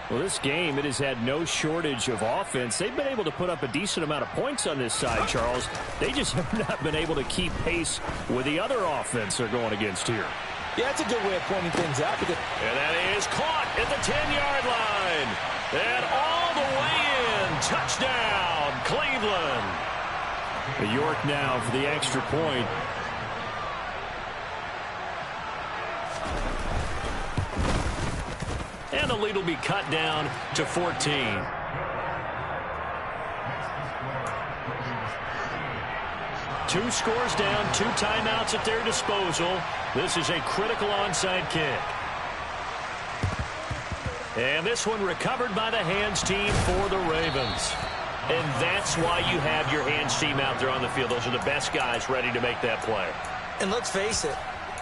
Well, this game, it has had no shortage of offense. They've been able to put up a decent amount of points on this side, Charles. They just have not been able to keep pace with the other offense they're going against here. Yeah, that's a good way of pointing things out. And that is caught at the 10-yard line. And all the way in. Touchdown, Cleveland. York now for the extra point. And the lead will be cut down to 14. Two scores down, 2 timeouts at their disposal. This is a critical onside kick. And this one recovered by the hands team for the Ravens. And that's why you have your hands team out there on the field. Those are the best guys ready to make that play. And let's face it,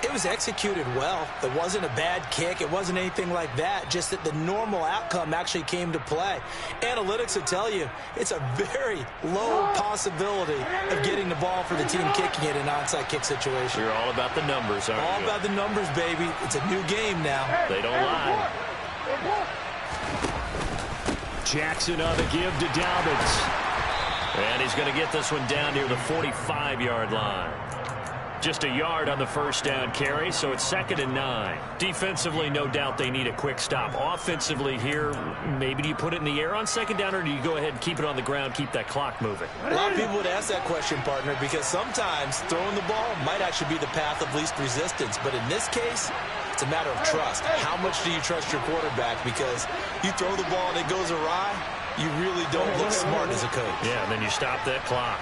it was executed well. It wasn't a bad kick. It wasn't anything like that. Just that the normal outcome actually came to play. Analytics will tell you it's a very low possibility of getting the ball for the team kicking it in an onside kick situation. You're all about the numbers, aren't you? All about the numbers, baby. It's a new game now. They don't lie. Jackson on the give to Dobbins. And he's going to get this one down near the 45-yard line. Just a yard on the first down carry, so it's 2nd and 9. Defensively, no doubt they need a quick stop. Offensively here, maybe do you put it in the air on 2nd down, or do you go ahead and keep it on the ground, keep that clock moving? A lot of people would ask that question, partner, because sometimes throwing the ball might actually be the path of least resistance. But in this case, it's a matter of trust. How much do you trust your quarterback? Because you throw the ball and it goes awry, you really don't look smart as a coach. Yeah, and then you stop that clock.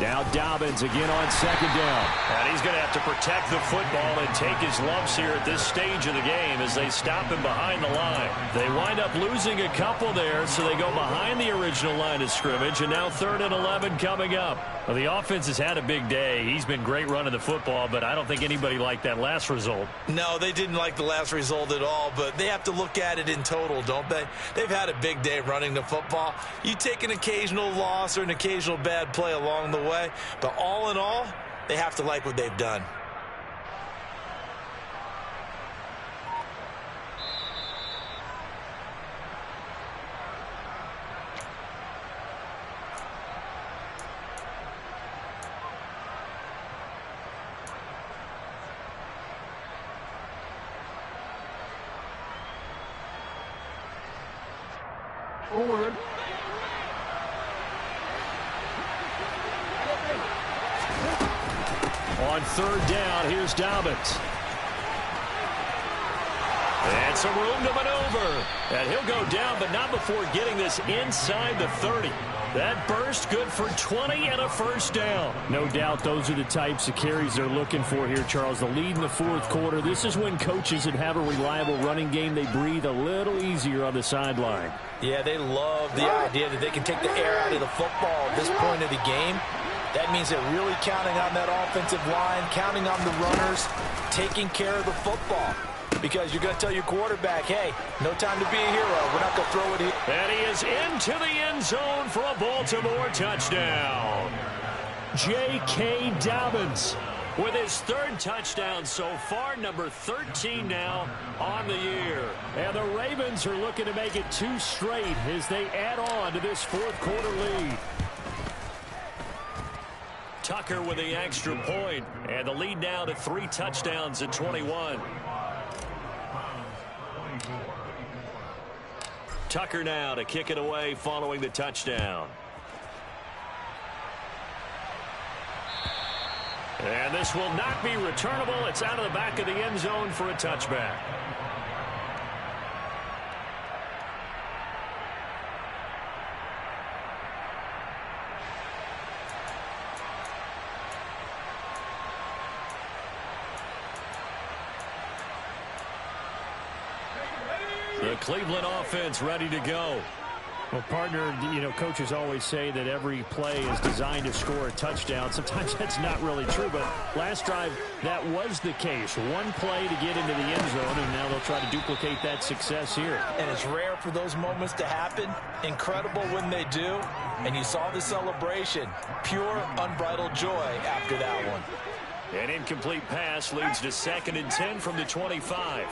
Now Dobbins again on second down. And he's going to have to protect the football and take his lumps here at this stage of the game as they stop him behind the line. They wind up losing a couple there, so they go behind the original line of scrimmage, and now 3rd and 11 coming up. Well, the offense has had a big day. He's been great running the football, but I don't think anybody liked that last result. No, they didn't like the last result at all, but they have to look at it in total, don't they? They've had a big day running the football. You take an occasional loss or an occasional bad play along the way, but all in all, they have to like what they've done. Forward. On 3rd down, here's Dobbins. And some room to maneuver. And he'll go down, but not before getting this inside the 30. That burst good for 20 and a first down. No doubt those are the types of carries they're looking for here, Charles. The lead in the 4th quarter. This is when coaches that have a reliable running game, they breathe a little easier on the sideline. Yeah, they love the idea that they can take the air out of the football at this point of the game. That means they're really counting on that offensive line, counting on the runners, taking care of the football. Because you're going to tell your quarterback, hey, no time to be a hero. We're not going to throw it here. And he is into the end zone for a Baltimore touchdown. J.K. Dobbins with his 3rd touchdown so far, number 13 now on the year. And the Ravens are looking to make it 2 straight as they add on to this 4th quarter lead. Tucker with the extra point, and the lead now to 3 touchdowns at 21. Tucker now to kick it away following the touchdown. And this will not be returnable. It's out of the back of the end zone for a touchback. The Cleveland offense ready to go. Well, partner, coaches always say that every play is designed to score a touchdown. Sometimes that's not really true, but last drive, that was the case. One play to get into the end zone, and now they'll try to duplicate that success here. And it's rare for those moments to happen. Incredible when they do. And you saw the celebration. Pure, unbridled joy after that one. An incomplete pass leads to 2nd and 10 from the 25.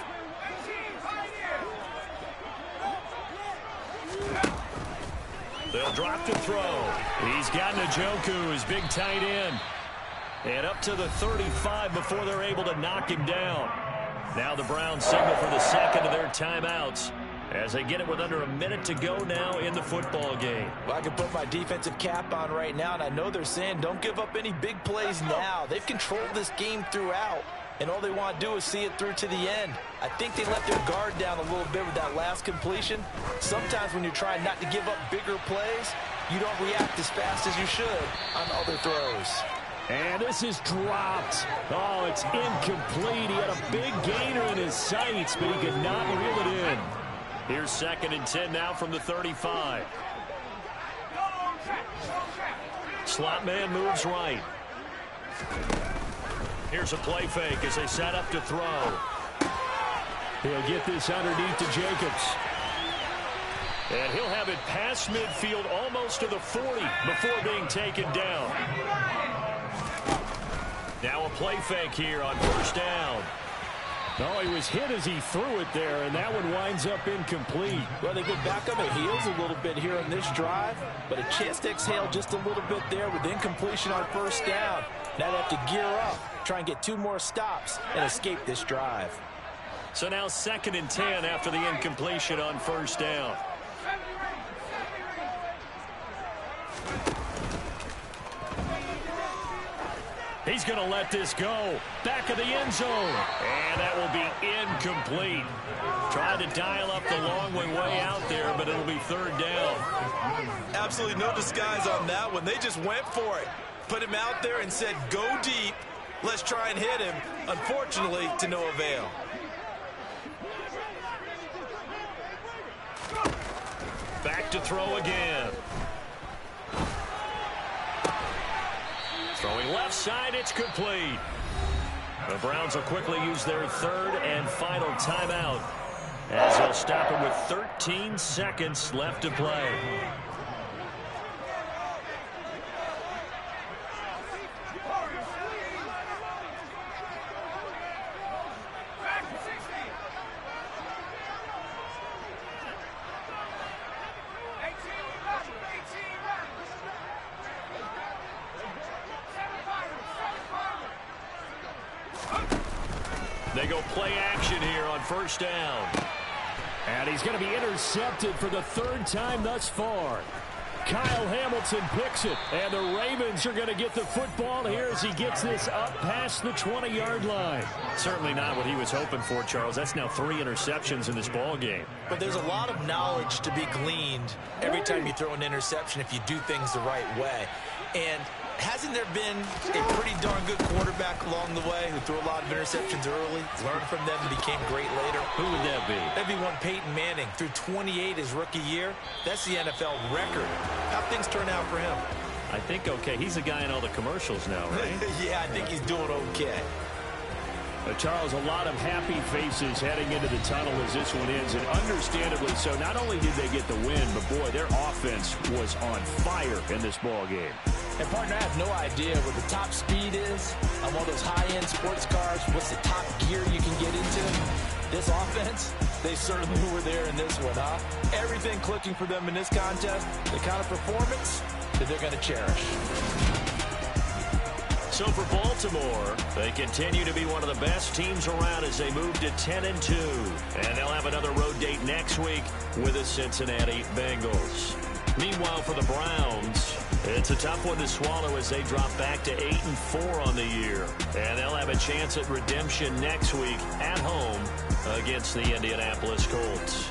They'll drop to throw. He's got Njoku, his big tight end. And up to the 35 before they're able to knock him down. Now the Browns signal for the 2nd of their timeouts as they get it with under a minute to go now in the football game. Well, I can put my defensive cap on right now, and I know they're saying don't give up any big plays now. They've controlled this game throughout, and all they want to do is see it through to the end. I think they let their guard down a little bit with that last completion. Sometimes when you're trying not to give up bigger plays, you don't react as fast as you should on other throws. And this is dropped. Oh, it's incomplete. He had a big gainer in his sights, but he could not reel it in. Here's 2nd and 10 now from the 35. Slot man moves right. Here's a play fake as they set up to throw. He'll get this underneath to Jacobs. And he'll have it past midfield almost to the 40 before being taken down. Now a play fake here on 1st down. Oh, he was hit as he threw it there, and that one winds up incomplete. Well, they get back on their heels a little bit here on this drive, but a chance to exhale just a little bit there with incompletion on 1st down. Now they have to gear up, try and get 2 more stops and escape this drive. So now 2nd and 10 after the incompletion on 1st down. He's going to let this go. Back of the end zone. And that will be incomplete. Tried to dial up the long way out there, but it'll be 3rd down. Absolutely no disguise on that one. They just went for it. put him out there and said, go deep. Let's try and hit him. Unfortunately, to no avail. Back to throw again. Throwing left side, it's complete. The Browns will quickly use their third and final timeout as they'll stop it with 13 seconds left to play. They go play action here on first down. And he's going to be intercepted for the third time thus far. Kyle Hamilton picks it, and the Ravens are going to get the football here as he gets this up past the 20-yard line. Certainly not what he was hoping for, Charles. That's now 3 interceptions in this ball game. But there's a lot of knowledge to be gleaned every time you throw an interception if you do things the right way. And hasn't there been a pretty darn good quarterback along the way who threw a lot of interceptions early, learned from them, and became great later? Who would that be? That'd be one Peyton Manning. Threw 28 his rookie year. That's the NFL record. How things turn out for him? I think okay. He's a guy in all the commercials now, right? Yeah, I think he's doing okay. Charles, a lot of happy faces heading into the tunnel as this one ends, and understandably so. Not only did they get the win, but boy, their offense was on fire in this ball game. And partner, I have no idea what the top speed is on one of those high-end sports cars. What's the top gear you can get into? This offense, they certainly were there in this one, huh? Everything clicking for them in this contest, the kind of performance that they're going to cherish. So for Baltimore, they continue to be one of the best teams around as they move to 10-2. And they'll have another road date next week with the Cincinnati Bengals. Meanwhile, for the Browns, it's a tough one to swallow as they drop back to 8-4 on the year. And they'll have a chance at redemption next week at home against the Indianapolis Colts.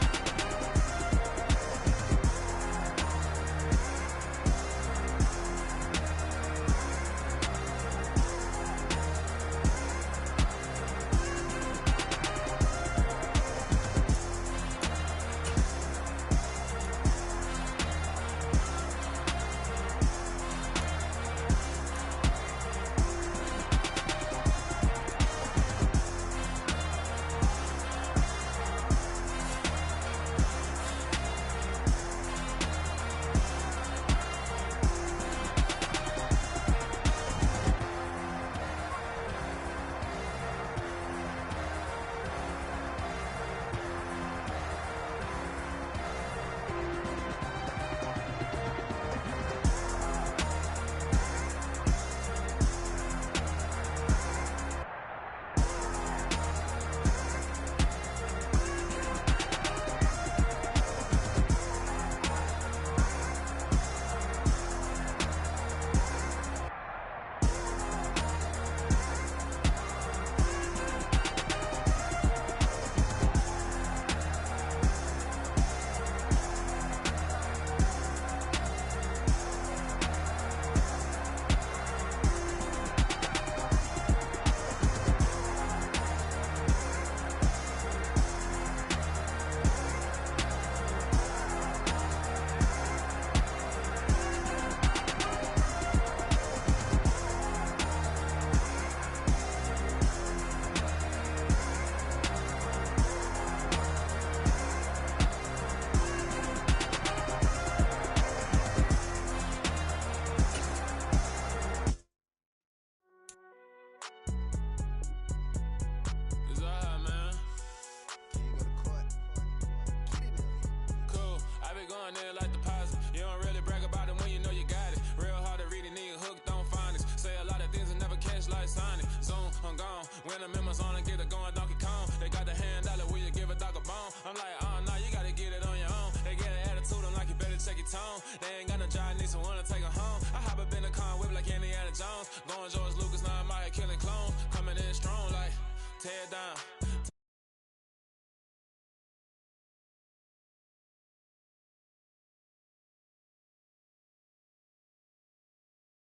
When the members on and get it going Donkey Kong. They got the hand dollar, will you give a dog a bone? I'm like, oh no, you gotta get it on your own. They get an attitude, I'm like, you better check your tone. They ain't got no job, need someone to take her home. I hop up in the car, whip like Indiana Jones. Going George Lucas, now I'm out here killing clones. Coming in strong like, tear down.